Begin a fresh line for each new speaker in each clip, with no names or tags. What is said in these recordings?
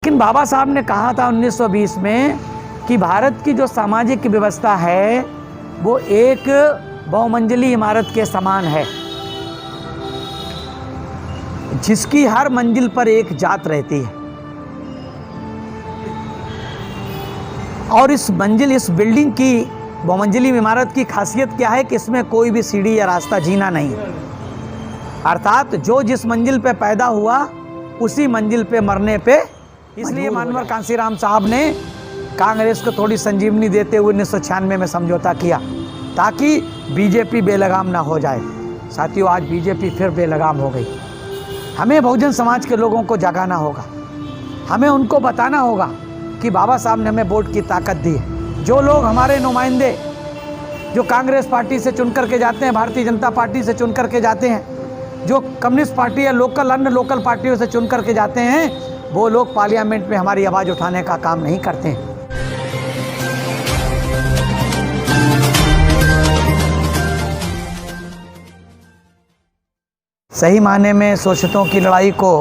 लेकिन बाबा साहब ने कहा था 1920 में कि भारत की जो सामाजिक व्यवस्था है वो एक बहुमंजिली इमारत के समान है, जिसकी हर मंजिल पर एक जात रहती है। और इस बिल्डिंग की बहुमंजिली इमारत की खासियत क्या है कि इसमें कोई भी सीढ़ी या रास्ता जीना नहीं, अर्थात जो जिस मंजिल पे पैदा हुआ उसी मंजिल पे मरने पे। इसलिए मानवर कांसीराम साहब ने कांग्रेस को थोड़ी संजीवनी देते हुए 1996 में समझौता किया ताकि बीजेपी बेलगाम ना हो जाए। साथियों, आज बीजेपी फिर बेलगाम हो गई। हमें बहुजन समाज के लोगों को जगाना होगा, हमें उनको बताना होगा कि बाबा साहब ने हमें वोट की ताकत दी है। जो लोग हमारे नुमाइंदे जो कांग्रेस पार्टी से चुन करके जाते हैं, भारतीय जनता पार्टी से चुन करके जाते हैं, जो कम्युनिस्ट पार्टी या अन्य लोकल पार्टियों से चुन करके जाते हैं, वो लोग पार्लियामेंट में हमारी आवाज़ उठाने का काम नहीं करते हैं। सही मायने में शोषितों की लड़ाई को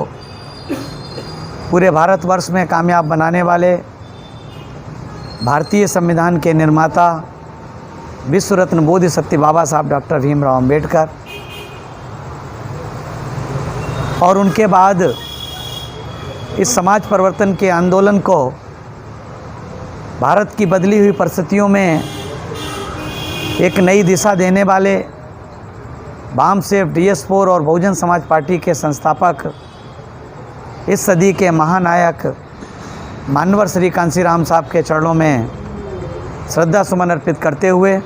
पूरे भारतवर्ष में कामयाब बनाने वाले भारतीय संविधान के निर्माता विश्व रत्न बोधिसत्व बाबा साहब डॉक्टर भीमराव अंबेडकर और उनके बाद इस समाज परिवर्तन के आंदोलन को भारत की बदली हुई परिस्थितियों में एक नई दिशा देने वाले वामसेफ, DS4 और बहुजन समाज पार्टी के संस्थापक, इस सदी के महानायक मानवर श्री कांसीराम साहब के चरणों में श्रद्धा सुमन अर्पित करते हुए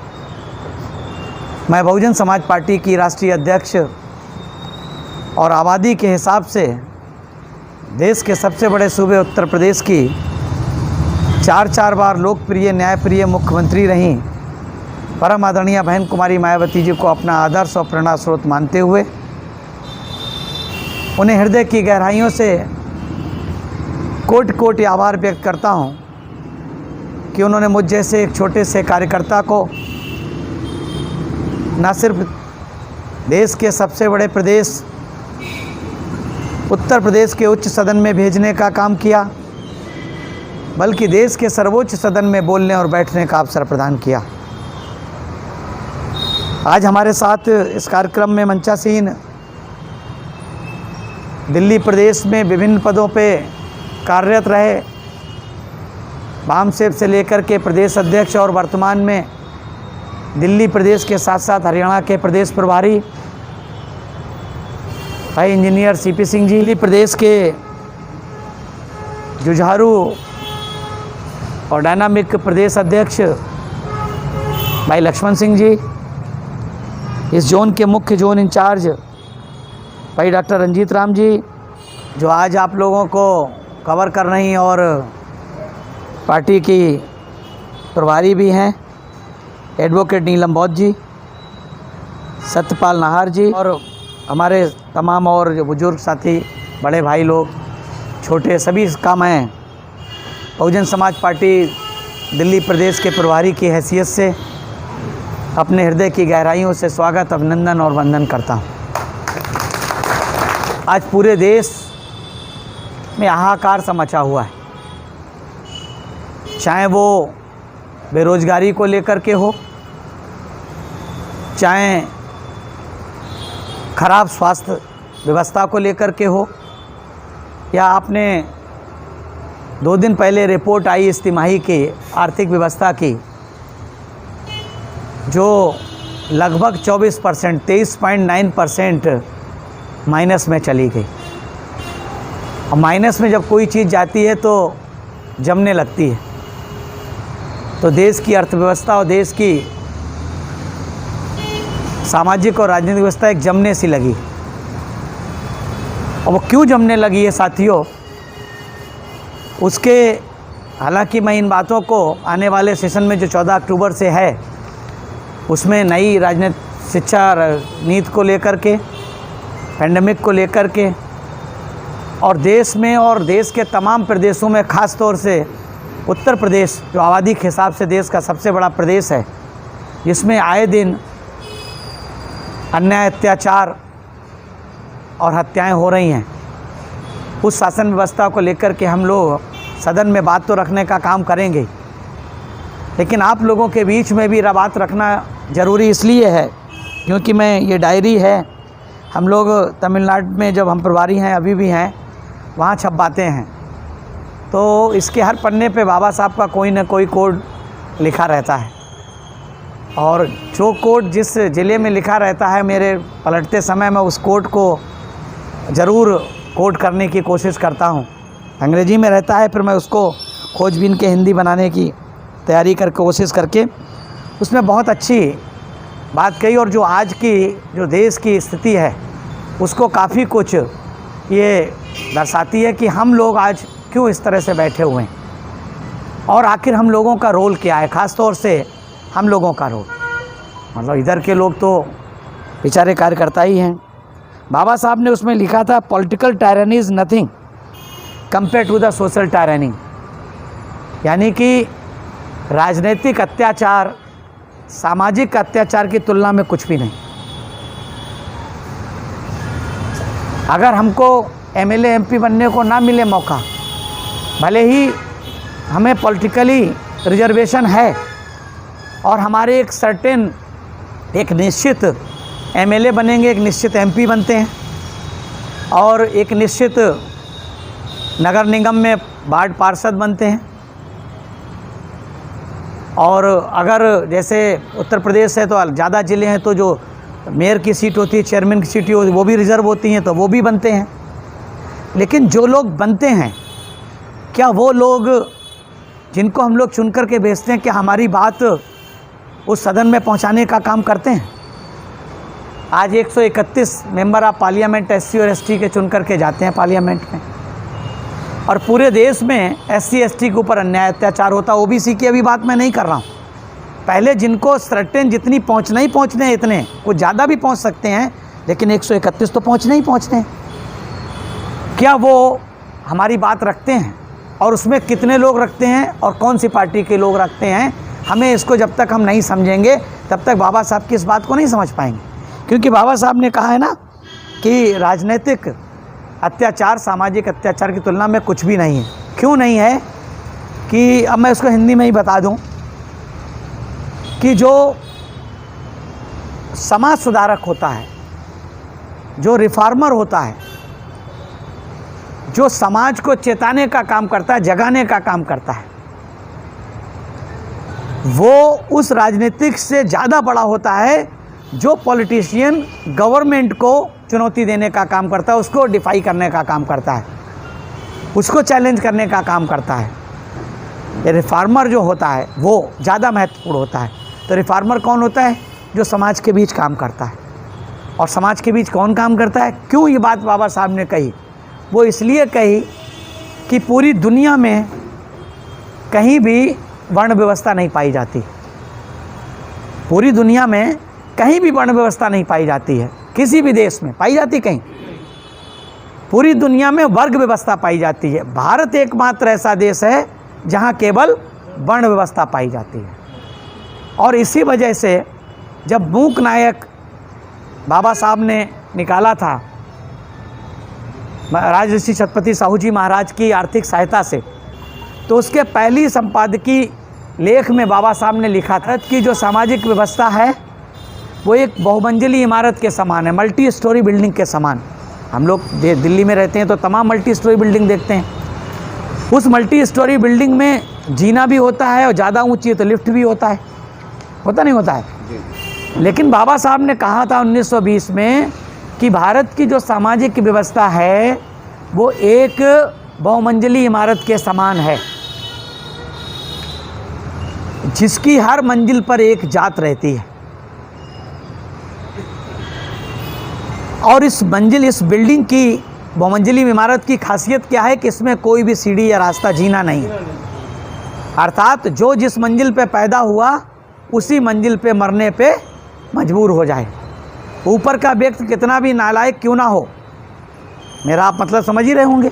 मैं बहुजन समाज पार्टी की राष्ट्रीय अध्यक्ष और आबादी के हिसाब से देश के सबसे बड़े सूबे उत्तर प्रदेश की 4 बार लोकप्रिय न्यायप्रिय मुख्यमंत्री रहीं परम आदरणीय बहन कुमारी मायावती जी को अपना आदर्श और प्रेरणा स्रोत मानते हुए उन्हें हृदय की गहराइयों से कोटि कोटि आभार व्यक्त करता हूं कि उन्होंने मुझ जैसे एक छोटे से कार्यकर्ता को न सिर्फ देश के सबसे बड़े प्रदेश उत्तर प्रदेश के उच्च सदन में भेजने का काम किया, बल्कि देश के सर्वोच्च सदन में बोलने और बैठने का अवसर प्रदान किया। आज हमारे साथ इस कार्यक्रम में मंचासीन दिल्ली प्रदेश में विभिन्न पदों पे कार्यरत रहे वामसेफ से लेकर के प्रदेश अध्यक्ष और वर्तमान में दिल्ली प्रदेश के साथ साथ हरियाणा के प्रदेश प्रभारी भाई इंजीनियर CP सिंह जी, दिल्ली प्रदेश के जुझारू और डायनामिक प्रदेश अध्यक्ष भाई लक्ष्मण सिंह जी, इस जोन के मुख्य जोन इंचार्ज भाई डॉक्टर रंजीत राम जी, जो आज आप लोगों को कवर कर रही और पार्टी की प्रभारी भी हैं, एडवोकेट नीलम बौद्ध जी, सत्यपाल नाहर जी और हमारे तमाम और जो बुजुर्ग साथी, बड़े भाई लोग, छोटे सभी का मैं बहुजन समाज पार्टी दिल्ली प्रदेश के प्रभारी की हैसियत से अपने हृदय की गहराइयों से स्वागत, अभिनंदन और वंदन करता हूँ। आज पूरे देश में हाहाकार सा मचा हुआ है, चाहे वो बेरोजगारी को लेकर के हो, चाहे खराब स्वास्थ्य व्यवस्था को लेकर के हो, या आपने 2 दिन पहले रिपोर्ट आई इस तिमाही की आर्थिक व्यवस्था की, जो लगभग 24%, 23.9% माइनस में चली गई। और माइनस में जब कोई चीज़ जाती है तो जमने लगती है, तो देश की अर्थव्यवस्था और देश की सामाजिक और राजनीतिक व्यवस्था एक जमने सी लगी। और वो क्यों जमने लगी है साथियों, उसके हालांकि मैं इन बातों को आने वाले सेशन में जो 14 अक्टूबर से है उसमें नई राजनीतिक शिक्षा नीति को लेकर के, पैंडेमिक को लेकर के, और देश में और देश के तमाम प्रदेशों में ख़ास तौर से उत्तर प्रदेश जो आबादी के हिसाब से देश का सबसे बड़ा प्रदेश है, जिसमें आए दिन अन्याय, अत्याचार और हत्याएं हो रही हैं, उस शासन व्यवस्था को लेकर के हम लोग सदन में बात तो रखने का काम करेंगे, लेकिन आप लोगों के बीच में भी बात रखना ज़रूरी इसलिए है क्योंकि मैं ये डायरी है, हम लोग तमिलनाडु में जब हम प्रभारी हैं, अभी भी हैं, वहाँ छपवाते हैं, तो इसके हर पन्ने पे बाबा साहब का कोई ना कोई कोड लिखा रहता है। और जो कोड जिस ज़िले में लिखा रहता है, मेरे पलटते समय मैं उस कोड को ज़रूर कोड करने की कोशिश करता हूँ। अंग्रेजी में रहता है, फिर मैं उसको खोजबीन के हिंदी बनाने की तैयारी कर कोशिश करके उसमें बहुत अच्छी बात कही, और जो आज की जो देश की स्थिति है उसको काफ़ी कुछ ये दर्शाती है कि हम लोग आज क्यों इस तरह से बैठे हुए हैं और आखिर हम लोगों का रोल क्या है। ख़ास तौर से हम लोगों का रोल, मतलब इधर के लोग तो बेचारे कार्यकर्ता ही हैं। बाबा साहब ने उसमें लिखा था, political tyranny is nothing compare to the social tyranny, यानी कि राजनीतिक अत्याचार सामाजिक अत्याचार की तुलना में कुछ भी नहीं। अगर हमको एमएलए एमपी बनने को ना मिले मौका, भले ही हमें पॉलिटिकली रिजर्वेशन है और हमारे एक निश्चित एमएलए बनेंगे, एक निश्चित एमपी बनते हैं और एक निश्चित नगर निगम में वार्ड पार्षद बनते हैं, और अगर जैसे उत्तर प्रदेश है तो ज़्यादा ज़िले हैं तो जो मेयर की सीट होती है, चेयरमैन की सीट होती है, वो भी रिज़र्व होती हैं तो वो भी बनते हैं। लेकिन जो लोग बनते हैं, क्या वो लोग जिनको हम लोग चुन कर के भेजते हैं, क्या हमारी बात उस सदन में पहुंचाने का काम करते हैं? आज 131 मेंबर ऑफ पार्लियामेंट एससी और एसटी के चुन करके जाते हैं पार्लियामेंट में, और पूरे देश में एससी एसटी के ऊपर अन्याय अत्याचार होता है। ओबीसी की अभी बात मैं नहीं कर रहा हूँ, पहले जिनको सर्टेन जितनी पहुँचना ही पहुँचने हैं, इतने कुछ ज़्यादा भी पहुँच सकते हैं, लेकिन 131 तो पहुँचने ही पहुँचने हैं। क्या वो हमारी बात रखते हैं? और उसमें कितने लोग रखते हैं और कौन सी पार्टी के लोग रखते हैं? हमें इसको जब तक हम नहीं समझेंगे तब तक बाबा साहब की इस बात को नहीं समझ पाएंगे, क्योंकि बाबा साहब ने कहा है ना कि राजनीतिक अत्याचार सामाजिक अत्याचार की तुलना में कुछ भी नहीं है। क्यों नहीं है कि अब मैं उसको हिंदी में ही बता दूं कि जो समाज सुधारक होता है, जो रिफॉर्मर होता है, जो समाज को चेताने का काम करता है, जगाने का काम करता है, वो उस राजनीतिक से ज़्यादा बड़ा होता है जो पॉलिटिशियन गवर्नमेंट को चुनौती देने का काम करता है, उसको डिफाई करने का काम करता है, उसको चैलेंज करने का काम करता है। ये रिफॉर्मर जो होता है वो ज़्यादा महत्वपूर्ण होता है। तो रिफॉर्मर कौन होता है? जो समाज के बीच काम करता है। और समाज के बीच कौन काम करता है? क्यों ये बात बाबा साहब ने कही? वो इसलिए कही कि पूरी दुनिया में कहीं भी वर्ण व्यवस्था नहीं पाई जाती। पूरी दुनिया में कहीं भी वर्ण व्यवस्था नहीं पाई जाती है, किसी भी देश में पाई जाती कहीं? पूरी दुनिया में वर्ग व्यवस्था पाई जाती है। भारत एकमात्र ऐसा देश है जहां केवल वर्ण व्यवस्था पाई जाती है। और इसी वजह से जब मूक नायक बाबा साहब ने निकाला था राजऋषि छत्रपति साहू जी महाराज की आर्थिक सहायता से, तो उसके पहली संपादकीय लेख में बाबा साहब ने लिखा था कि जो सामाजिक व्यवस्था है वो एक बहुमंजिली इमारत के समान है, मल्टी स्टोरी बिल्डिंग के समान। हम लोग दिल्ली में रहते हैं तो तमाम मल्टी स्टोरी बिल्डिंग देखते हैं। उस मल्टी स्टोरी बिल्डिंग में जीना भी होता है और ज़्यादा ऊंची है तो लिफ्ट भी होता है, होता नहीं होता है। लेकिन बाबा साहब ने कहा था 1920 में कि भारत की जो सामाजिक व्यवस्था है वो एक बहुमंजिली इमारत के समान है, जिसकी हर मंजिल पर एक जात रहती है। और इस बिल्डिंग की बहुमंजिली इमारत की खासियत क्या है कि इसमें कोई भी सीढ़ी या रास्ता जीना नहीं है। अर्थात जो जिस मंजिल पे पैदा हुआ उसी मंजिल पे मरने पे मजबूर हो जाए। ऊपर का व्यक्ति कितना भी नालायक क्यों ना हो, मेरा आप मतलब समझ ही रहे होंगे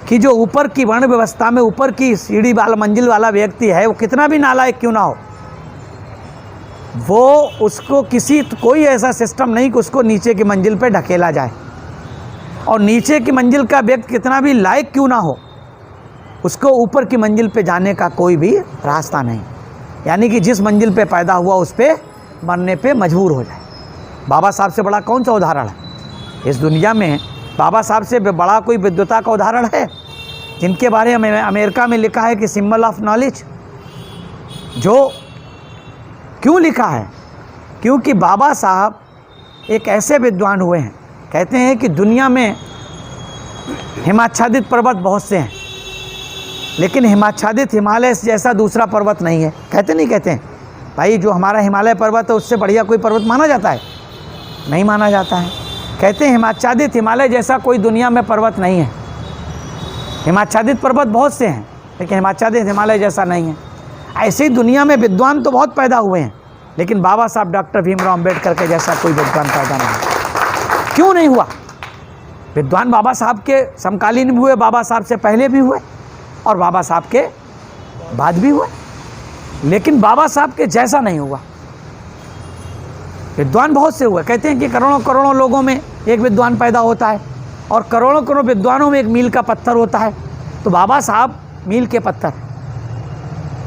कि जो ऊपर की वर्ण व्यवस्था में ऊपर की सीढ़ी वाला मंजिल वाला व्यक्ति है, वो कितना भी नालायक क्यों ना हो, वो उसको कोई ऐसा सिस्टम नहीं कि उसको नीचे की मंजिल पे ढकेला जाए। और नीचे की मंजिल का व्यक्ति कितना भी लायक क्यों ना हो, उसको ऊपर की मंजिल पे जाने का कोई भी रास्ता नहीं। यानी कि जिस मंजिल पे पैदा हुआ उस पे मरने पे मजबूर हो जाए। बाबा साहब से बड़ा कौन सा उदाहरण है इस दुनिया में? बाबा साहब से बड़ा कोई विद्वता का उदाहरण है? जिनके बारे में अमेरिका में लिखा है कि सिंबल ऑफ नॉलेज, जो क्यों लिखा है? क्योंकि बाबा साहब एक ऐसे विद्वान हुए हैं, कहते हैं कि दुनिया में हिमाच्छादित पर्वत बहुत से हैं, लेकिन हिमाच्छादित हिमालय जैसा दूसरा पर्वत नहीं है। कहते नहीं कहते हैं भाई, जो हमारा हिमालय पर्वत है उससे बढ़िया कोई पर्वत माना जाता है? नहीं माना जाता है। कहते हैं हिमाच्छादित हिमालय जैसा कोई दुनिया में पर्वत नहीं है। हिमाच्छादित पर्वत बहुत से हैं, लेकिन हिमाच्छादित हिमालय जैसा नहीं है। ऐसे ही दुनिया में विद्वान तो बहुत पैदा हुए हैं, लेकिन बाबा साहब डॉक्टर भीमराव अंबेडकर के जैसा कोई विद्वान पैदा नहीं हुआ। क्यों नहीं हुआ? विद्वान बाबा साहब के समकालीन भी हुए, बाबा साहब से पहले भी हुए और बाबा साहब के बाद भी हुए, लेकिन बाबा साहब के जैसा नहीं हुआ। विद्वान बहुत से हुए। कहते हैं कि करोड़ों करोड़ों लोगों में एक विद्वान पैदा होता है और करोड़ों करोड़ों विद्वानों में एक मील का पत्थर होता है। तो बाबा साहब मील के पत्थर,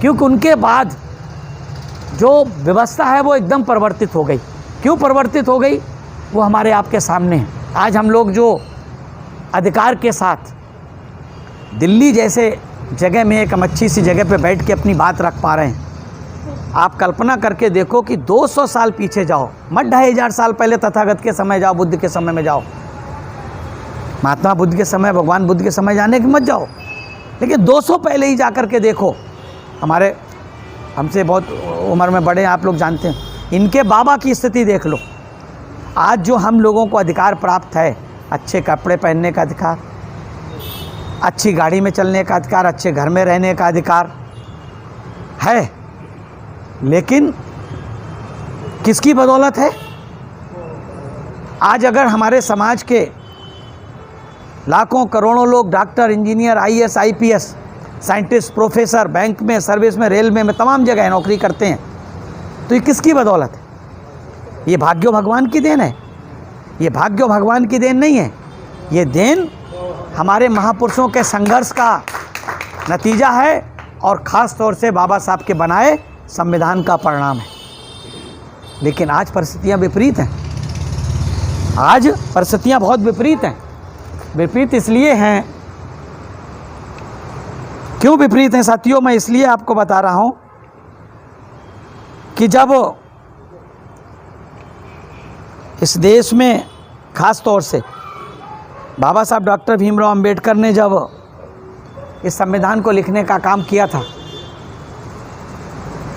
क्योंकि उनके बाद जो व्यवस्था है वो एकदम परिवर्तित हो गई। क्यों परिवर्तित हो गई? वो हमारे आपके सामने है। आज हम लोग जो अधिकार के साथ दिल्ली जैसे जगह में एक अच्छी सी जगह पे बैठ के अपनी बात रख पा रहे हैं, आप कल्पना करके देखो कि 200 साल पीछे जाओ, मत 2500 साल पहले तथागत के समय जाओ, बुद्ध के समय में जाओ, महात्मा बुद्ध के समय, भगवान बुद्ध के समय जाने की मत जाओ, लेकिन 200 पहले ही जा कर के देखो। हमारे हमसे बहुत उम्र में बड़े आप लोग जानते हैं, इनके बाबा की स्थिति देख लो। आज जो हम लोगों को अधिकार प्राप्त है, अच्छे कपड़े पहनने का अधिकार, अच्छी गाड़ी में चलने का अधिकार, अच्छे घर में रहने का अधिकार है, लेकिन किसकी बदौलत है? आज अगर हमारे समाज के लाखों करोड़ों लोग doctor, engineer, IAS, IPS, scientist, professor, bank में, सर्विस में, रेलवे में, तमाम जगह नौकरी करते हैं, तो ये किसकी बदौलत है? ये भाग्यो भगवान की देन है? ये भाग्यो भगवान की देन नहीं है, ये देन हमारे महापुरुषों के संघर्ष का नतीजा है और ख़ास तौर से बाबा साहब के बनाए संविधान का परिणाम है। लेकिन आज परिस्थितियां विपरीत हैं। आज परिस्थितियां बहुत विपरीत हैं। विपरीत इसलिए हैं, क्यों विपरीत हैं साथियों? मैं इसलिए आपको बता रहा हूं कि जब इस देश में ख़ास तौर से बाबा साहब डॉक्टर भीमराव अंबेडकर ने जब इस संविधान को लिखने का काम किया था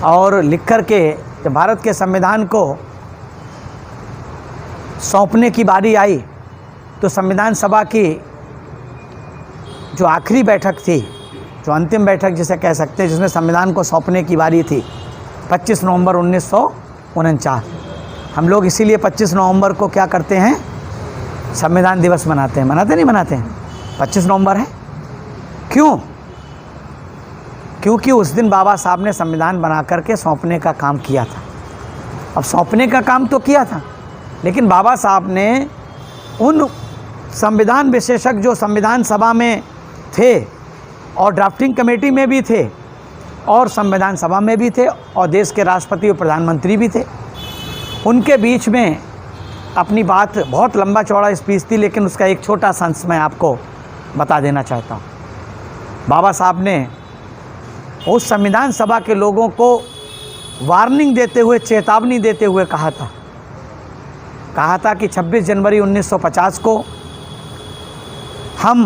और लिख कर के जब भारत के संविधान को सौंपने की बारी आई, तो संविधान सभा की जो आखिरी बैठक थी, जो अंतिम बैठक जिसे कह सकते हैं, जिसमें संविधान को सौंपने की बारी थी, 25 नवंबर 1949। हम लोग इसीलिए 25 नवंबर को क्या करते हैं? संविधान दिवस मनाते हैं। मनाते नहीं मनाते हैं? 25 नवंबर है। क्यों? क्योंकि उस दिन बाबा साहब ने संविधान बना करके सौंपने का काम किया था। अब सौंपने का काम तो किया था, लेकिन बाबा साहब ने उन संविधान विशेषज्ञ जो संविधान सभा में थे और ड्राफ्टिंग कमेटी में भी थे और संविधान सभा में भी थे और देश के राष्ट्रपति और प्रधानमंत्री भी थे, उनके बीच में अपनी बात, बहुत लंबा चौड़ा स्पीच थी, लेकिन उसका एक छोटा सा अंश मैं आपको बता देना चाहता हूँ। बाबा साहब ने उस संविधान सभा के लोगों को वार्निंग देते हुए, चेतावनी देते हुए कहा था कि 26 जनवरी 1950 को हम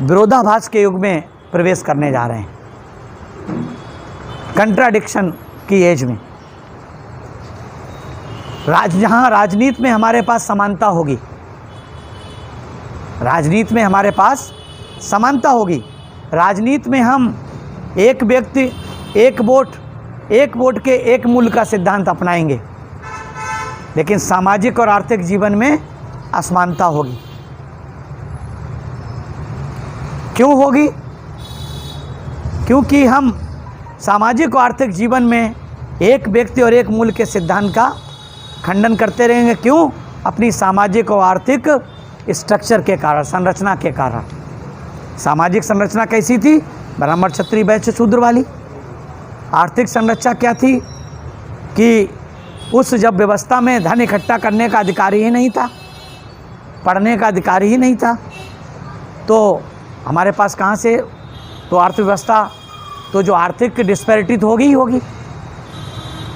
विरोधाभास के युग में प्रवेश करने जा रहे हैं, कंट्राडिक्शन की एज में। जहाँ राजनीति में हमारे पास समानता होगी, राजनीति में हमारे पास समानता होगी, राजनीति में हम एक व्यक्ति एक वोट के एक मूल्य का सिद्धांत अपनाएंगे, लेकिन सामाजिक और आर्थिक जीवन में असमानता होगी। क्यों होगी? क्योंकि हम सामाजिक और आर्थिक जीवन में एक व्यक्ति और एक मूल्य के सिद्धांत का खंडन करते रहेंगे। क्यों? अपनी सामाजिक और आर्थिक स्ट्रक्चर के कारण, संरचना के कारण। सामाजिक संरचना कैसी थी? ब्राह्मण क्षत्रिय वैश्य शूद्र वाली। आर्थिक संरचना क्या थी कि उस जब व्यवस्था में धन इकट्ठा करने का अधिकार ही नहीं था, पढ़ने का अधिकार ही नहीं था, तो हमारे पास कहाँ से तो अर्थव्यवस्था, तो जो आर्थिक डिस्पैरिटी तो होगी ही होगी।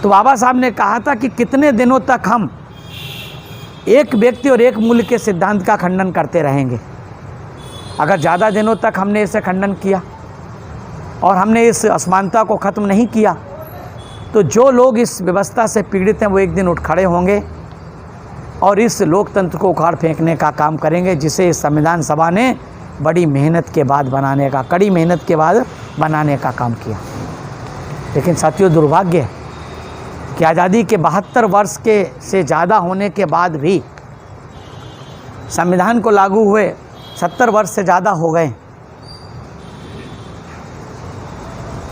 तो बाबा साहब ने कहा था कि कितने दिनों तक हम एक व्यक्ति और एक मूल्य के सिद्धांत का खंडन करते रहेंगे। अगर ज़्यादा दिनों तक हमने इसे खंडन किया और हमने इस असमानता को ख़त्म नहीं किया, तो जो लोग इस व्यवस्था से पीड़ित हैं वो एक दिन उठ खड़े होंगे और इस लोकतंत्र को उखाड़ फेंकने का काम करेंगे, जिसे इस संविधान सभा ने बड़ी मेहनत के बाद बनाने का, कड़ी मेहनत के बाद बनाने का काम किया। लेकिन साथियों, दुर्भाग्य है कि आज़ादी के 72 वर्ष के से ज़्यादा होने के बाद भी संविधान को लागू हुए 70 वर्ष से ज़्यादा हो गए।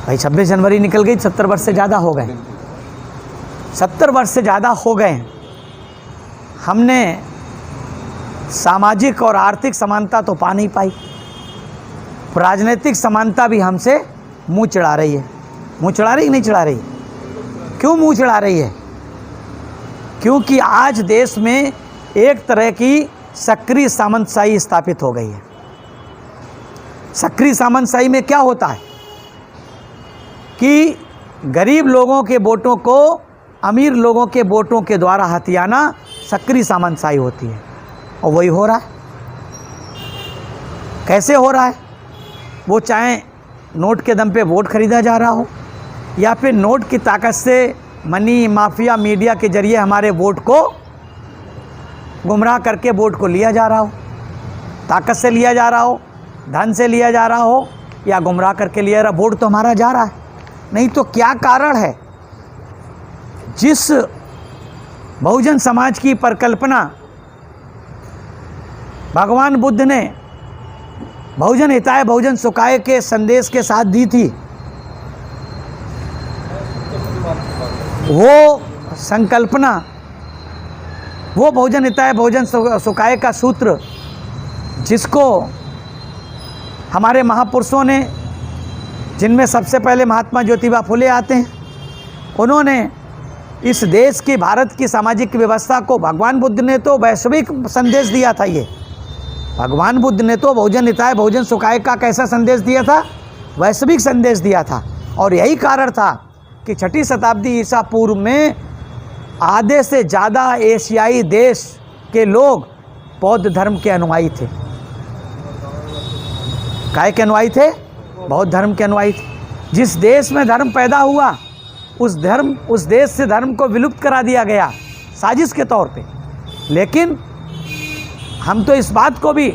भाई 26 जनवरी निकल गई, 70 वर्ष से ज़्यादा हो गए। 70 वर्ष से ज़्यादा हो गए, हमने सामाजिक और आर्थिक समानता तो पा नहीं पाई, राजनीतिक समानता भी हमसे मुंह चढ़ा रही है। मुंह चढ़ा रही कि नहीं चढ़ा रही? क्यों मुंह चढ़ा रही है? क्योंकि आज देश में एक तरह की सक्रिय सामंतशाही स्थापित हो गई है। सक्रिय सामंतशाही में क्या होता है कि गरीब लोगों के वोटों को अमीर लोगों के वोटों के द्वारा हथियाना सक्रिय सामंतशाही होती है, और वही हो रहा है। कैसे हो रहा है? वो चाहे नोट के दम पे वोट खरीदा जा रहा हो, या फिर नोट की ताकत से मनी माफिया मीडिया के जरिए हमारे वोट को गुमराह करके वोट को लिया जा रहा हो, ताकत से लिया जा रहा हो, धन से लिया जा रहा हो, या गुमराह करके लिया रहा, वोट तो हमारा जा रहा है। नहीं तो क्या कारण है? जिस बहुजन समाज की परिकल्पना भगवान बुद्ध ने बहुजन हिताय बहुजन सुखाय के संदेश के साथ दी थी, वो संकल्पना, वो बहुजन हिताय बहुजन सुखाय का सूत्र, जिसको हमारे महापुरुषों ने, जिनमें सबसे पहले महात्मा ज्योतिबा फुले आते हैं, उन्होंने इस देश की, भारत की सामाजिक व्यवस्था को, भगवान बुद्ध ने तो वैश्विक संदेश दिया था। ये भगवान बुद्ध ने तो बहुजन हिताय बहुजन सुखाय का कैसा संदेश दिया था? वैश्विक संदेश दिया था। और यही कारण था कि 6ठी शताब्दी ईसा पूर्व में आधे से ज़्यादा एशियाई देश के लोग बौद्ध धर्म के अनुयायी थे। काय के अनुयायी थे? बौद्ध धर्म के अनुयायी थे। जिस देश में धर्म पैदा हुआ, उस देश से धर्म को विलुप्त करा दिया गया साजिश के तौर पे। लेकिन हम तो इस बात को भी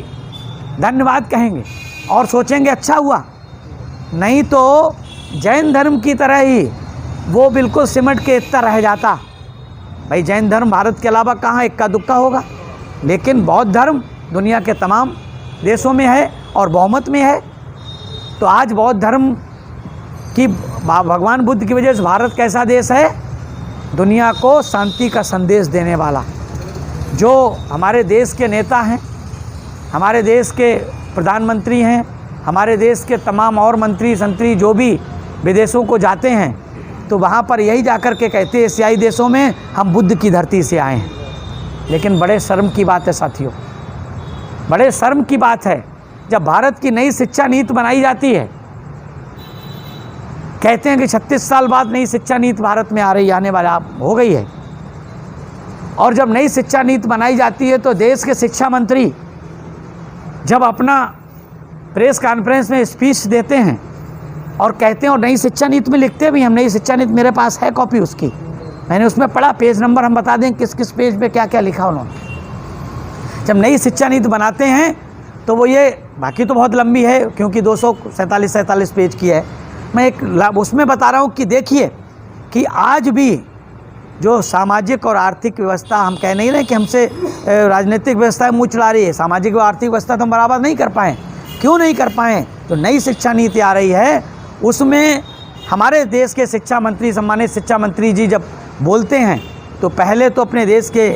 धन्यवाद कहेंगे और सोचेंगे अच्छा हुआ, नहीं तो जैन धर्म की तरह ही वो बिल्कुल सिमट के इतना रह जाता। भाई जैन धर्म भारत के अलावा कहाँ इक्का दुक्का होगा, लेकिन बौद्ध धर्म दुनिया के तमाम देशों में है और बहुमत में है। तो आज बौद्ध धर्म की, भगवान बुद्ध की वजह से भारत कैसा देश है? दुनिया को शांति का संदेश देने वाला। जो हमारे देश के नेता हैं, हमारे देश के प्रधानमंत्री हैं, हमारे देश के तमाम और मंत्री संतरी जो भी विदेशों को जाते हैं, तो वहाँ पर यही जाकर के कहते हैं एशियाई देशों में हम बुद्ध की धरती से आए हैं। लेकिन बड़े शर्म की बात है साथियों, बड़े शर्म की बात है, जब भारत की नई शिक्षा नीति बनाई जाती है, कहते हैं कि 36 साल बाद नई शिक्षा नीति भारत में आ रही, आने वाला हो गई है। और जब नई शिक्षा नीति बनाई जाती है तो देश के शिक्षा मंत्री जब अपना प्रेस कॉन्फ्रेंस में स्पीच देते हैं और कहते हैं, और नई शिक्षा नीति में लिखते भी, हम नई शिक्षा नीति, मेरे पास है कॉपी उसकी, मैंने उसमें पढ़ा, पेज नंबर हम बता दें किस किस पेज पे क्या क्या लिखा उन्होंने। जब नई शिक्षा नीति बनाते हैं तो वो ये, बाकी तो बहुत लंबी है क्योंकि 247 पेज की है, मैं एक उसमें बता रहा हूँ कि देखिए कि आज भी जो सामाजिक और आर्थिक व्यवस्था, हम कह नहीं रहे कि हमसे राजनीतिक व्यवस्था मुँह चढ़ा रही है, सामाजिक और आर्थिक व्यवस्था तो हम बराबर नहीं कर पाएँ। क्यों नहीं कर पाएँ? तो नई शिक्षा नीति आ रही है, उसमें हमारे देश के शिक्षा मंत्री, सम्मानित शिक्षा मंत्री जी जब बोलते हैं तो पहले तो अपने देश के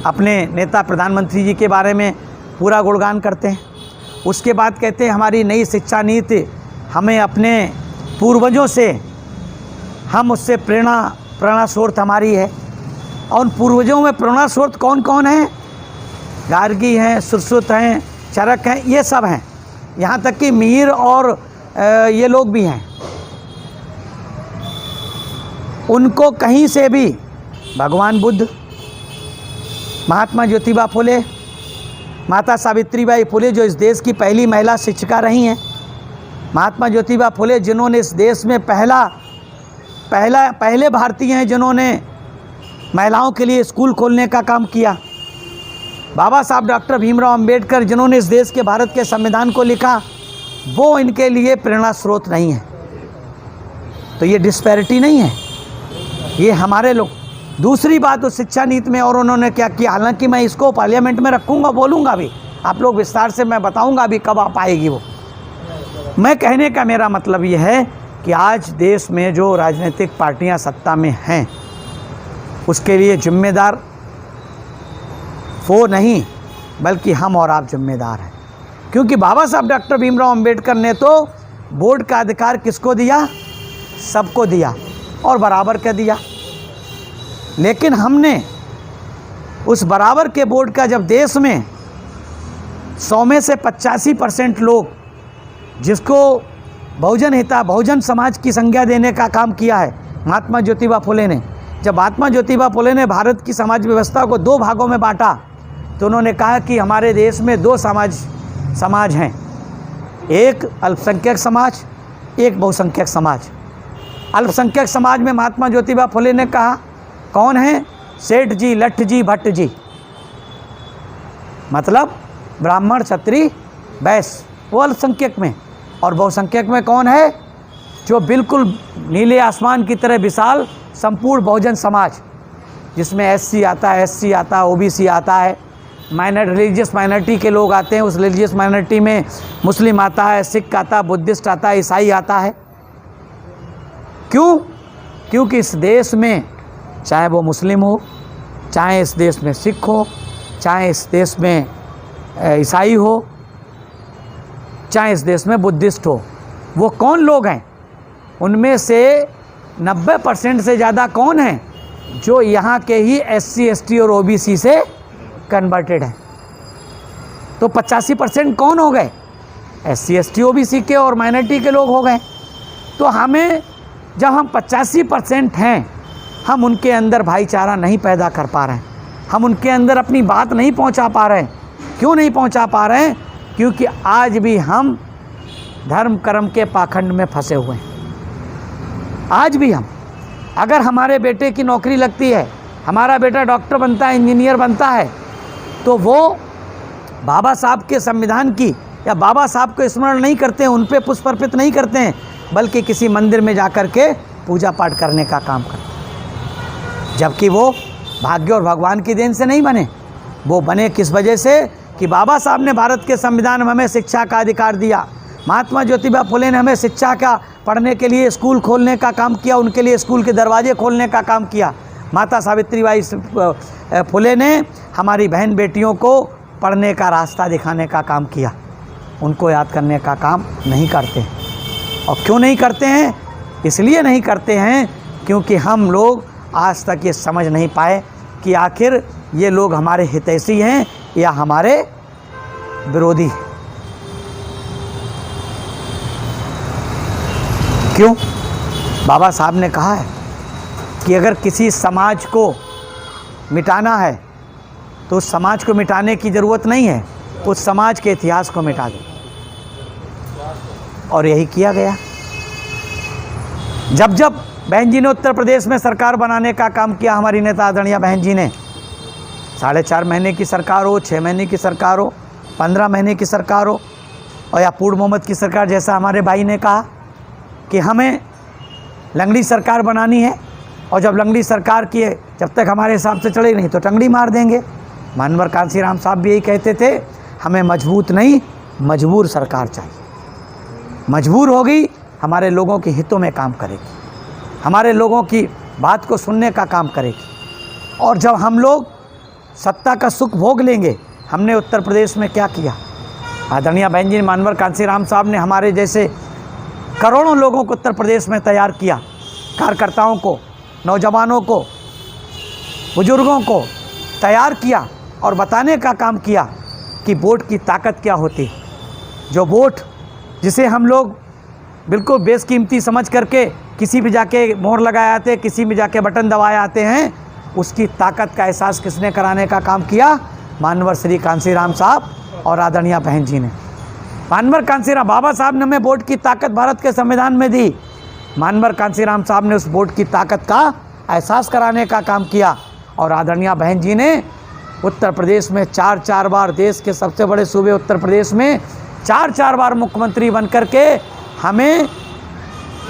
अपने नेता प्रधानमंत्री जी के बारे में पूरा गुणगान करते हैं। उसके बाद कहते हैं हमारी नई शिक्षा नीति हमें अपने पूर्वजों से, हम उससे प्रेरणा स्रोत हमारी है। और उन पूर्वजों में प्रेरणा स्रोत कौन कौन है? गार्गी हैं, सुश्रुत हैं, चरक हैं, ये सब हैं। यहाँ तक कि मीर और ये लोग भी हैं। उनको कहीं से भी भगवान बुद्ध, महात्मा ज्योतिबा फुले, माता सावित्रीबाई फुले जो इस देश की पहली महिला शिक्षिका रही हैं, महात्मा ज्योतिबा फुले जिन्होंने इस देश में पहले भारतीय हैं जिन्होंने महिलाओं के लिए स्कूल खोलने का काम किया, बाबा साहब डॉक्टर भीमराव अंबेडकर जिन्होंने इस देश के भारत के संविधान को लिखा, वो इनके लिए प्रेरणा स्रोत नहीं है। तो ये डिस्पैरिटी नहीं है, ये हमारे लोग। दूसरी बात उस शिक्षा नीति में और उन्होंने क्या किया, हालांकि मैं इसको पार्लियामेंट में रखूँगा, बोलूँगा भी, आप लोग विस्तार से मैं बताऊँगा अभी कब आप आएगी वो। मैं कहने का मेरा मतलब ये है कि आज देश में जो राजनीतिक पार्टियां सत्ता में हैं उसके लिए जिम्मेदार वो नहीं बल्कि हम और आप जिम्मेदार हैं। क्योंकि बाबा साहब डॉक्टर भीमराव अंबेडकर ने तो वोट का अधिकार किसको दिया? सबको दिया और बराबर का दिया। लेकिन हमने उस बराबर के वोट का जब देश में 100 में से 85% लोग, जिसको बहुजन समाज की संज्ञा देने का काम किया है महात्मा ज्योतिबा फुले ने। जब महात्मा ज्योतिबा फुले ने भारत की समाज व्यवस्था को 2 भागों में बांटा तो उन्होंने कहा कि हमारे देश में 2 समाज हैं, एक अल्पसंख्यक समाज, एक बहुसंख्यक समाज। अल्पसंख्यक समाज में महात्मा ज्योतिबा फुले ने कहा कौन है? सेठ जी, लठ जी, भट्ट जी, मतलब ब्राह्मण, क्षत्रिय, वैश्य, वो अल्पसंख्यक में। और बहुसंख्यक में कौन है? जो बिल्कुल नीले आसमान की तरह विशाल संपूर्ण बहुजन समाज, जिसमें SC आता है, SC आता है, OBC आता है, रिलीजियस माइनॉरिटी के लोग आते हैं। उस रिलीजियस माइनॉरिटी में मुस्लिम आता है, सिख आता है, बुद्धिस्ट आता है, ईसाई आता है। क्यों? क्योंकि इस देश में चाहे वो मुस्लिम हो, चाहे इस देश में सिख हो, चाहे इस देश में ईसाई हो, चाहे इस देश में बुद्धिस्ट हो, वो कौन लोग हैं? उनमें से 90% से ज़्यादा कौन हैं? जो यहाँ के ही SC, ST और OBC से कन्वर्टेड हैं। तो 85% कौन हो गए? SC, ST, OBC के और माइनॉरिटी के लोग हो गए। तो हमें, जब हम 85% हैं, हम उनके अंदर भाईचारा नहीं पैदा कर पा रहे हैं, हम उनके अंदर अपनी बात नहीं पहुंचा पा रहे हैं। क्यों नहीं पहुंचा पा रहे हैं? क्योंकि आज भी हम धर्म कर्म के पाखंड में फंसे हुए हैं। आज भी हम, अगर हमारे बेटे की नौकरी लगती है, हमारा बेटा डॉक्टर बनता है, इंजीनियर बनता है, तो वो बाबा साहब के संविधान की या बाबा साहब को स्मरण नहीं करते हैं, उन पे पुष्प अर्पित नहीं करते हैं, बल्कि किसी मंदिर में जाकर के पूजा पाठ करने का काम करते हैं। जबकि वो भाग्य और भगवान की देन से नहीं बने, वो बने किस वजह से? कि बाबा साहब ने भारत के संविधान में हमें शिक्षा का अधिकार दिया। महात्मा ज्योतिबा फुले ने हमें शिक्षा का, पढ़ने के लिए स्कूल खोलने का काम किया, उनके लिए स्कूल के दरवाजे खोलने का काम किया। माता सावित्रीबाई फुले ने हमारी बहन बेटियों को पढ़ने का रास्ता दिखाने का काम किया। उनको याद करने का काम नहीं करते। और क्यों नहीं करते हैं? इसलिए नहीं करते हैं क्योंकि हम लोग आज तक ये समझ नहीं पाए कि आखिर ये लोग हमारे हितैषी हैं या हमारे विरोधी हैं। क्यों? बाबा साहब ने कहा है कि अगर किसी समाज को मिटाना है तो उस समाज को मिटाने की ज़रूरत नहीं है, उस समाज के इतिहास को मिटा दो। और यही किया गया। जब जब बहन जी ने उत्तर प्रदेश में सरकार बनाने का काम किया, हमारी नेता आदरणीय बहन जी ने, 4.5 महीने की सरकार हो, 6 महीने की सरकार हो, 15 महीने की सरकार हो, और या पूर्ण बहुमत की सरकार, जैसा हमारे भाई ने कहा कि हमें लंगड़ी सरकार बनानी है, और जब लंगड़ी सरकार की है, जब तक हमारे हिसाब से चले नहीं तो टंगड़ी मार देंगे। मानवर कांसीराम साहब भी यही कहते थे, हमें मजबूत नहीं मजबूर सरकार चाहिए। मजबूर होगी, हमारे लोगों के हितों में काम करेगी, हमारे लोगों की बात को सुनने का काम करेगी। और जब हम लोग सत्ता का सुख भोग लेंगे, हमने उत्तर प्रदेश में क्या किया। आदरणीय बहन जी मानवर कांसीराम साहब ने हमारे जैसे करोड़ों लोगों को उत्तर प्रदेश में तैयार किया, कार्यकर्ताओं को, नौजवानों को, बुजुर्गों को तैयार किया और बताने का काम किया कि वोट की ताकत क्या होती है। जो वोट जिसे हम लोग बिल्कुल बेशकीमती समझ करके किसी भी जाके मोहर लगाए आते, किसी भी जाके बटन दबाए आते हैं, उसकी ताकत का एहसास किसने कराने का काम किया? मानवर श्री कांसीराम साहब और आदरणीय बहन जी ने। मानवर कांसीराम बाबा साहब ने हमें वोट की ताकत भारत के संविधान में दी। मानवर कांसीराम साहब ने उस वोट की ताकत का एहसास कराने का काम किया और आदरणीय बहन जी ने उत्तर प्रदेश में 4-4 बार, देश के सबसे बड़े सूबे उत्तर प्रदेश में 4-4 बार मुख्यमंत्री बन करके हमें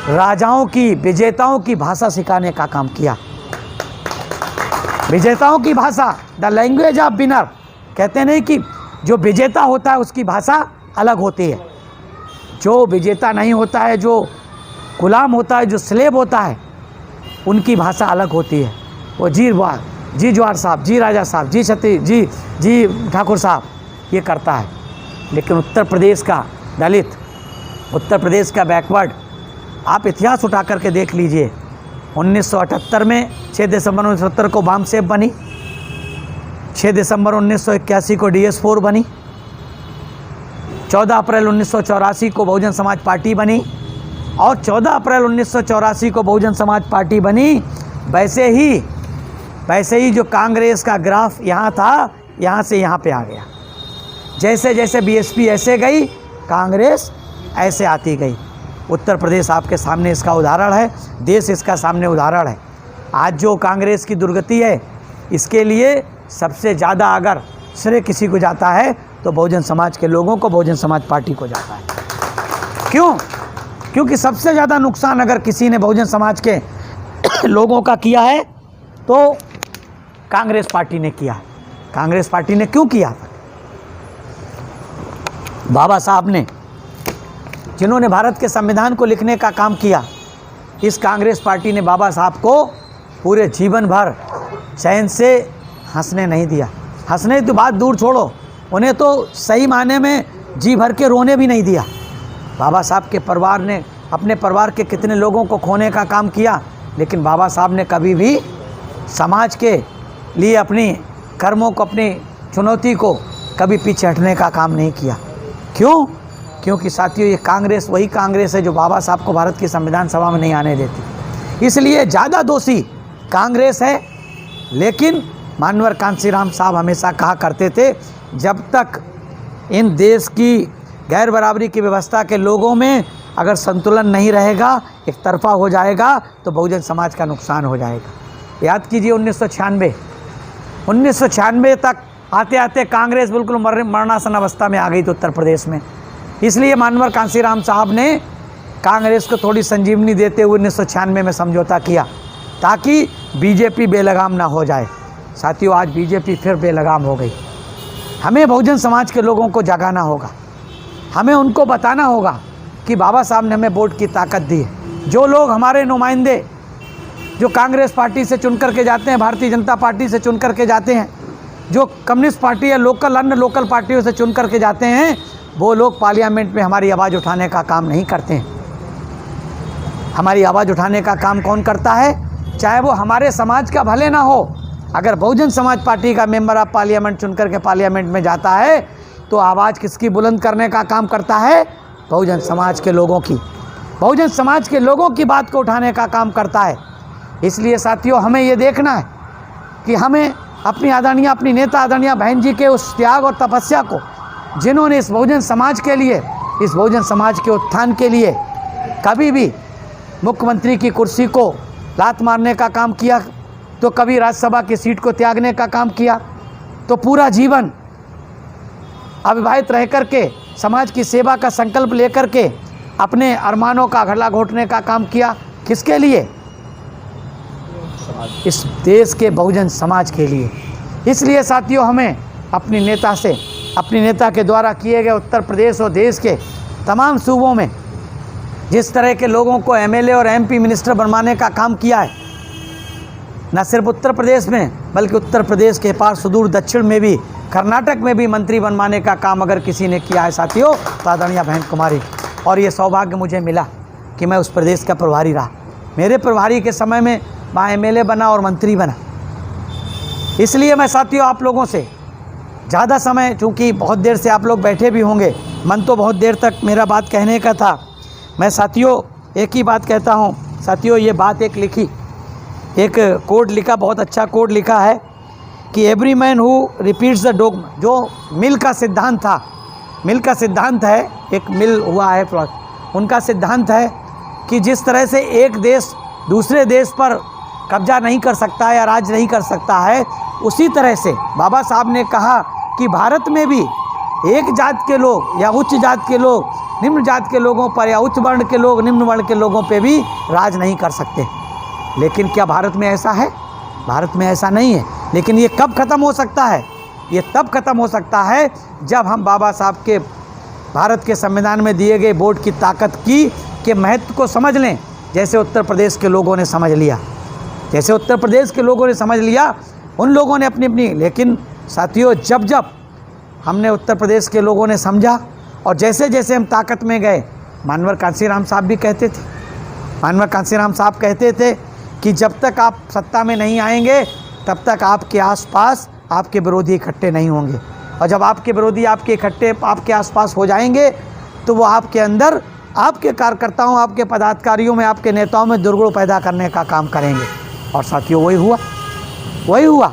राजाओं की, विजेताओं की भाषा सिखाने का काम किया। विजेताओं की भाषा, द लैंग्वेज ऑफ विनर। कहते नहीं कि जो विजेता होता है उसकी भाषा अलग होती है, जो विजेता नहीं होता है, जो गुलाम होता है, जो स्लेब होता है, उनकी भाषा अलग होती है। वो जी जवाहर साहब, जी राजा साहब, जी छत्री, जी ठाकुर साहब ये करता है। लेकिन उत्तर प्रदेश का दलित, उत्तर प्रदेश का बैकवर्ड, आप इतिहास उठा करके देख लीजिए। 1978 में 6 दिसंबर 1970 को बामसेफ बनी, 6 दिसंबर 1981 को DS4 बनी, 14 अप्रैल 1984 को बहुजन समाज पार्टी बनी और 14 अप्रैल 1984 को बहुजन समाज पार्टी बनी। वैसे ही जो कांग्रेस का ग्राफ यहाँ था, यहाँ से यहाँ पे आ गया। जैसे जैसे BSP ऐसे गई, कांग्रेस ऐसे आती गई। उत्तर प्रदेश आपके सामने इसका उदाहरण है, देश इसका सामने उदाहरण है। आज जो कांग्रेस की दुर्गति है, इसके लिए सबसे ज़्यादा अगर श्रेय किसी को जाता है तो बहुजन समाज के लोगों को, बहुजन समाज पार्टी को जाता है। क्यों? क्योंकि सबसे ज़्यादा नुकसान अगर किसी ने बहुजन समाज के लोगों का किया है तो कांग्रेस पार्टी ने किया है। कांग्रेस पार्टी ने क्यों किया था? बाबा साहब ने, जिन्होंने भारत के संविधान को लिखने का काम किया, इस कांग्रेस पार्टी ने बाबा साहब को पूरे जीवन भर चैन से हंसने नहीं दिया। हंसने तो बात दूर छोड़ो, उन्हें तो सही मायने में जी भर के रोने भी नहीं दिया। बाबा साहब के परिवार ने अपने परिवार के कितने लोगों को खोने का काम किया, लेकिन बाबा साहब ने कभी भी समाज के लिए अपनी कर्मों को, अपनी चुनौती को कभी पीछे हटने का काम नहीं किया। क्यों? क्योंकि साथियों, ये कांग्रेस वही कांग्रेस है जो बाबा साहब को भारत की संविधान सभा में नहीं आने देती। इसलिए ज़्यादा दोषी कांग्रेस है। लेकिन मानवर कांसीराम साहब हमेशा कहा करते थे, जब तक इन देश की गैर बराबरी की व्यवस्था के लोगों में अगर संतुलन नहीं रहेगा, एक तरफा हो जाएगा, तो बहुजन समाज का नुकसान हो जाएगा। याद कीजिए 1996 तक आते आते कांग्रेस बिल्कुल मरणासन अवस्था में आ गई थी उत्तर प्रदेश में। इसलिए मानवर कांसीराम साहब ने कांग्रेस को थोड़ी संजीवनी देते हुए 1996 में समझौता किया ताकि बीजेपी बेलगाम ना हो जाए। साथियों, आज बीजेपी फिर बेलगाम हो गई। हमें बहुजन समाज के लोगों को जगाना होगा, हमें उनको बताना होगा कि बाबा साहब ने हमें वोट की ताकत दी है। जो लोग हमारे नुमाइंदे जो कांग्रेस पार्टी से चुन करके जाते हैं, भारतीय जनता पार्टी से चुन करके जाते हैं, जो कम्युनिस्ट पार्टी या अन्य लोकल पार्टियों से चुन करके जाते हैं, वो लोग पार्लियामेंट में हमारी आवाज़ उठाने का काम नहीं करते हैं। हमारी आवाज़ उठाने का काम कौन करता है? चाहे वो हमारे समाज का भले ना हो, अगर बहुजन समाज पार्टी का मेंबर ऑफ पार्लियामेंट चुन करके पार्लियामेंट में जाता है तो आवाज़ किसकी बुलंद करने का काम करता है? बहुजन समाज के लोगों की, बहुजन समाज के लोगों की बात को उठाने का काम करता है। इसलिए साथियों, हमें ये देखना है कि हमें अपनी नेता आदरणीय बहन जी के उस त्याग और तपस्या को, जिन्होंने इस बहुजन समाज के लिए, इस बहुजन समाज के उत्थान के लिए कभी भी मुख्यमंत्री की कुर्सी को लात मारने का काम किया, तो कभी राज्यसभा की सीट को त्यागने का काम किया, तो पूरा जीवन अविवाहित रह करके समाज की सेवा का संकल्प लेकर के अपने अरमानों का गला घोटने का काम किया। किसके लिए? इस देश के बहुजन समाज के लिए। इसलिए साथियों, हमें अपने नेता के द्वारा किए गए उत्तर प्रदेश और देश के तमाम सूबों में जिस तरह के लोगों को MLA और MP मिनिस्टर बनवाने का काम किया है, न सिर्फ उत्तर प्रदेश में बल्कि उत्तर प्रदेश के पार सुदूर दक्षिण में भी कर्नाटक में भी मंत्री बनवाने का काम अगर किसी ने किया है साथियों तो आदरणीय बहन कुमारी। और ये सौभाग्य मुझे मिला कि मैं उस प्रदेश का प्रभारी रहा। मेरे प्रभारी के समय में वहाँ MLA बना और मंत्री बना। इसलिए मैं साथियों आप लोगों से ज़्यादा समय, चूँकि बहुत देर से आप लोग बैठे भी होंगे, मन तो बहुत देर तक मेरा बात कहने का था। मैं साथियों एक ही बात कहता हूँ। साथियों ये बात एक लिखी, एक कोड लिखा, बहुत अच्छा कोड लिखा है कि every man who repeats the dogma, जो मिल का सिद्धांत था, मिल का सिद्धांत है, एक मिल हुआ है, उनका सिद्धांत है कि जिस तरह से एक देश दूसरे देश पर कब्जा नहीं कर सकता है या राज नहीं कर सकता है, उसी तरह से बाबा साहब ने कहा कि भारत में भी एक जात के लोग या उच्च जात के लोग निम्न जात के लोगों पर या उच्च वर्ण के लोग निम्न वर्ण के लोगों पे भी राज नहीं कर सकते। लेकिन क्या भारत में ऐसा है? भारत में ऐसा नहीं है। लेकिन ये कब ख़त्म हो सकता है? ये तब ख़त्म हो सकता है जब हम बाबा साहब के भारत के संविधान में दिए गए वोट की ताकत के महत्व को समझ लें, जैसे उत्तर प्रदेश के लोगों ने समझ लिया, जैसे उत्तर प्रदेश के लोगों ने समझ लिया। उन लोगों ने अपनी अपनी, लेकिन साथियों जब जब हमने उत्तर प्रदेश के लोगों ने समझा और जैसे जैसे हम ताकत में गए, मानवर कांसीराम साहब भी कहते थे, मानवर कांसीराम साहब कहते थे कि जब तक आप सत्ता में नहीं आएंगे तब तक आपके आसपास आपके विरोधी इकट्ठे नहीं होंगे, और जब आपके विरोधी आपके इकट्ठे आपके आसपास हो जाएंगे तो वो आपके अंदर, आपके कार्यकर्ताओं, आपके पदाधिकारियों में, आपके नेताओं में दुर्गुण पैदा करने का काम करेंगे। और साथियों वही हुआ, वही हुआ।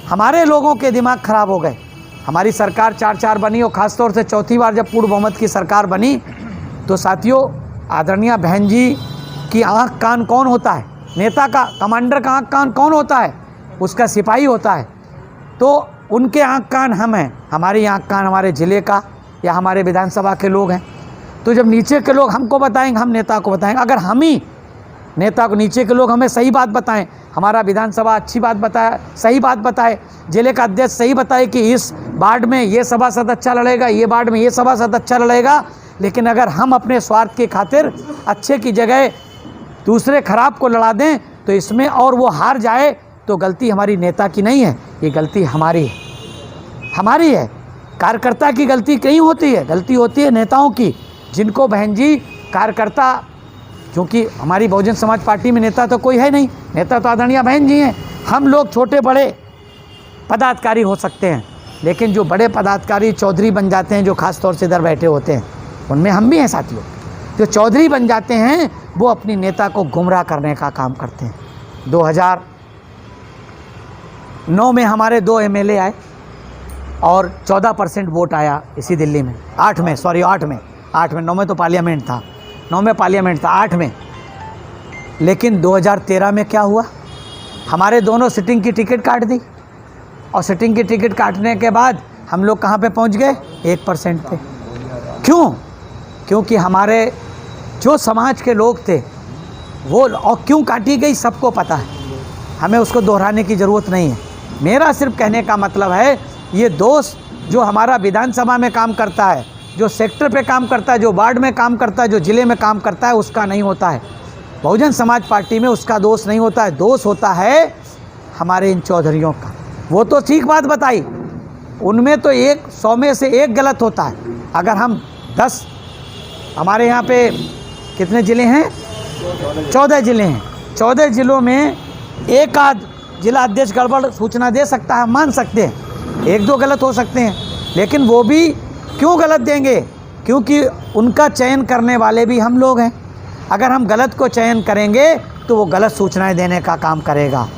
हमारे लोगों के दिमाग खराब हो गए। हमारी सरकार 4-4 बनी और ख़ासतौर से चौथी बार जब पूर्ण बहुमत की सरकार बनी तो साथियों आदरणीय बहन जी की आँख कान कौन होता है? नेता का, कमांडर का आँख कान कौन होता है? उसका सिपाही होता है। तो उनके आँख कान हम हैं, हमारी आँख कान हमारे ज़िले का या हमारे विधानसभा के लोग हैं। तो जब नीचे के लोग हमको बताएंगे, हम नेता को बताएंगे। अगर हम ही नेता को, नीचे के लोग हमें सही बात बताएं, हमारा विधानसभा अच्छी बात बताए, सही बात बताए, जिले का अध्यक्ष सही बताए कि इस वार्ड में ये सभासद अच्छा लड़ेगा, ये वार्ड में ये सभासद अच्छा लड़ेगा, लेकिन अगर हम अपने स्वार्थ की खातिर अच्छे की जगह दूसरे खराब को लड़ा दें तो इसमें, और वो हार जाए, तो गलती हमारी नेता की नहीं है, ये गलती हमारी है, हमारी है। कार्यकर्ता की गलती कहीं होती है, गलती होती है नेताओं की, जिनको बहन जी कार्यकर्ता, क्योंकि हमारी बहुजन समाज पार्टी में नेता तो कोई है नहीं, नेता तो आदरणीय बहन जी हैं। हम लोग छोटे बड़े पदाधिकारी हो सकते हैं, लेकिन जो बड़े पदाधिकारी चौधरी बन जाते हैं, जो खास तौर से इधर बैठे होते हैं, उनमें हम भी हैं साथियों। जो चौधरी बन जाते हैं वो अपनी नेता को गुमराह करने का काम करते हैं। 2009 में हमारे 2 MLA आए और 14% वोट आया इसी दिल्ली में, 8 में 9 में तो पार्लियामेंट था, 9 में पार्लियामेंट था, 8 में। लेकिन 2013 में क्या हुआ? हमारे दोनों सिटिंग की टिकट काट दी, और सिटिंग की टिकट काटने के बाद हम लोग कहाँ पे पहुँच गए? 1% पे। क्यों? क्योंकि हमारे जो समाज के लोग थे वो, और क्यों काटी गई सबको पता है, हमें उसको दोहराने की ज़रूरत नहीं है। मेरा सिर्फ कहने का मतलब है, ये दोस्त जो हमारा विधानसभा में काम करता है, जो सेक्टर पे काम करता है, जो वार्ड में काम करता है, जो ज़िले में काम करता है, उसका नहीं होता है। बहुजन समाज पार्टी में उसका दोष नहीं होता है, दोष होता है हमारे इन चौधरियों का। वो तो ठीक बात बताई, उनमें तो 100 में से 1 गलत होता है। अगर हम 10, हमारे यहाँ पे कितने ज़िले हैं? 14 ज़िले हैं। 14 ज़िलों में 1 आध जिला अध्यक्ष गड़बड़ सूचना दे सकता है, मान सकते हैं, 1-2 गलत हो सकते हैं, लेकिन वो भी क्यों गलत देंगे? क्योंकि उनका चयन करने वाले भी हम लोग हैं। अगर हम गलत को चयन करेंगे तो वो गलत सूचनाएं देने का काम करेगा।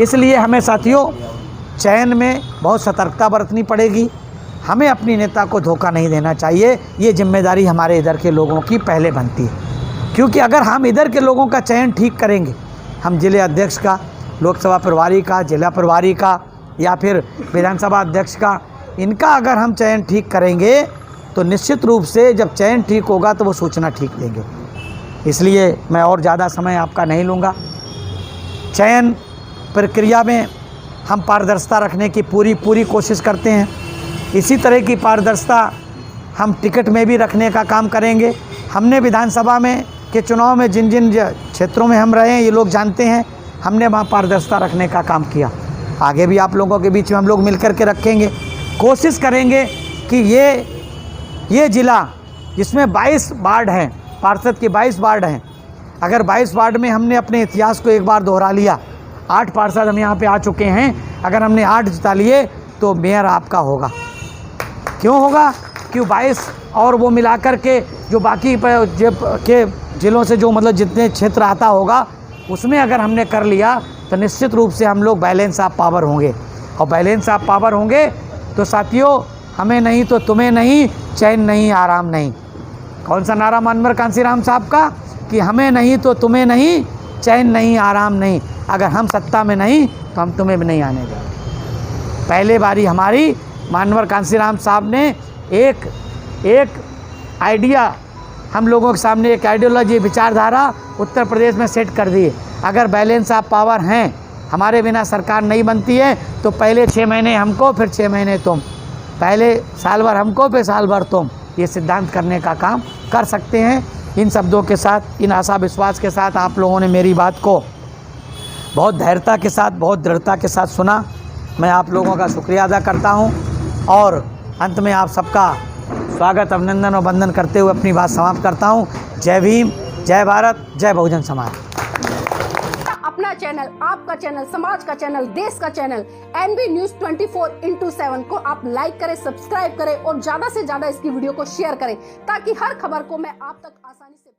इसलिए हमें साथियों चयन में बहुत सतर्कता बरतनी पड़ेगी। हमें अपनी नेता को धोखा नहीं देना चाहिए। ये जिम्मेदारी हमारे इधर के लोगों की पहले बनती है, क्योंकि अगर हम इधर के लोगों का चयन ठीक करेंगे, हम जिले अध्यक्ष का, लोकसभा प्रभारी का, जिला प्रभारी का या फिर विधानसभा अध्यक्ष का, इनका अगर हम चयन ठीक करेंगे तो निश्चित रूप से जब चयन ठीक होगा तो वो सूचना ठीक देंगे। इसलिए मैं और ज़्यादा समय आपका नहीं लूँगा। चयन प्रक्रिया में हम पारदर्शिता रखने की पूरी कोशिश करते हैं। इसी तरह की पारदर्शिता हम टिकट में भी रखने का काम करेंगे। हमने विधानसभा में के चुनाव में जिन जिन क्षेत्रों में हम रहे हैं, ये लोग जानते हैं, हमने वहाँ पारदर्शिता रखने का काम किया। आगे भी आप लोगों के बीच में हम लोग मिल कर के रखेंगे। कोशिश करेंगे कि ये ज़िला जिसमें 22 वार्ड हैं, पार्षद के 22 वार्ड हैं, अगर 22 वार्ड में हमने अपने इतिहास को एक बार दोहरा लिया, 8 पार्षद हम यहाँ पे आ चुके हैं, अगर हमने 8 जिता लिए तो मेयर आपका होगा। क्यों होगा? क्यों 22 और वो मिलाकर के जो बाकी के ज़िलों से जो मतलब जितने क्षेत्र आता होगा उसमें अगर हमने कर लिया तो निश्चित रूप से हम लोग बैलेंस ऑफ पावर होंगे, और बैलेंस ऑफ पावर होंगे तो साथियों हमें नहीं तो तुम्हें नहीं, चैन नहीं आराम नहीं। कौन सा नारा मानवर कांसीराम साहब का? कि हमें नहीं तो तुम्हें नहीं, चैन नहीं आराम नहीं। अगर हम सत्ता में नहीं तो हम तुम्हें भी नहीं आने देंगे। पहले बारी हमारी मानवर कांसीराम साहब ने एक आइडिया हम लोगों के सामने, एक आइडियोलॉजी, विचारधारा उत्तर प्रदेश में सेट कर दी। अगर बैलेंस ऑफ पावर हैं, हमारे बिना सरकार नहीं बनती है, तो पहले 6 महीने हमको, फिर 6 महीने तुम, पहले साल भर हमको, फिर साल भर तुम, ये सिद्धांत करने का काम कर सकते हैं। इन शब्दों के साथ, इन आशा विश्वास के साथ आप लोगों ने मेरी बात को बहुत धैर्यता के साथ, बहुत दृढ़ता के साथ सुना। मैं आप लोगों का शुक्रिया अदा करता हूं, और अंत में आप सबका स्वागत, अभिनंदन और वंदन करते हुए अपनी बात समाप्त करता हूं। जय भीम, जय भारत, जय बहुजन समाज।
अपना चैनल, आपका चैनल, समाज का चैनल, देश का चैनल NB News 24/7 को आप लाइक करें, सब्सक्राइब करें और ज्यादा से ज्यादा इसकी वीडियो को शेयर करें, ताकि हर खबर को मैं आप तक आसानी से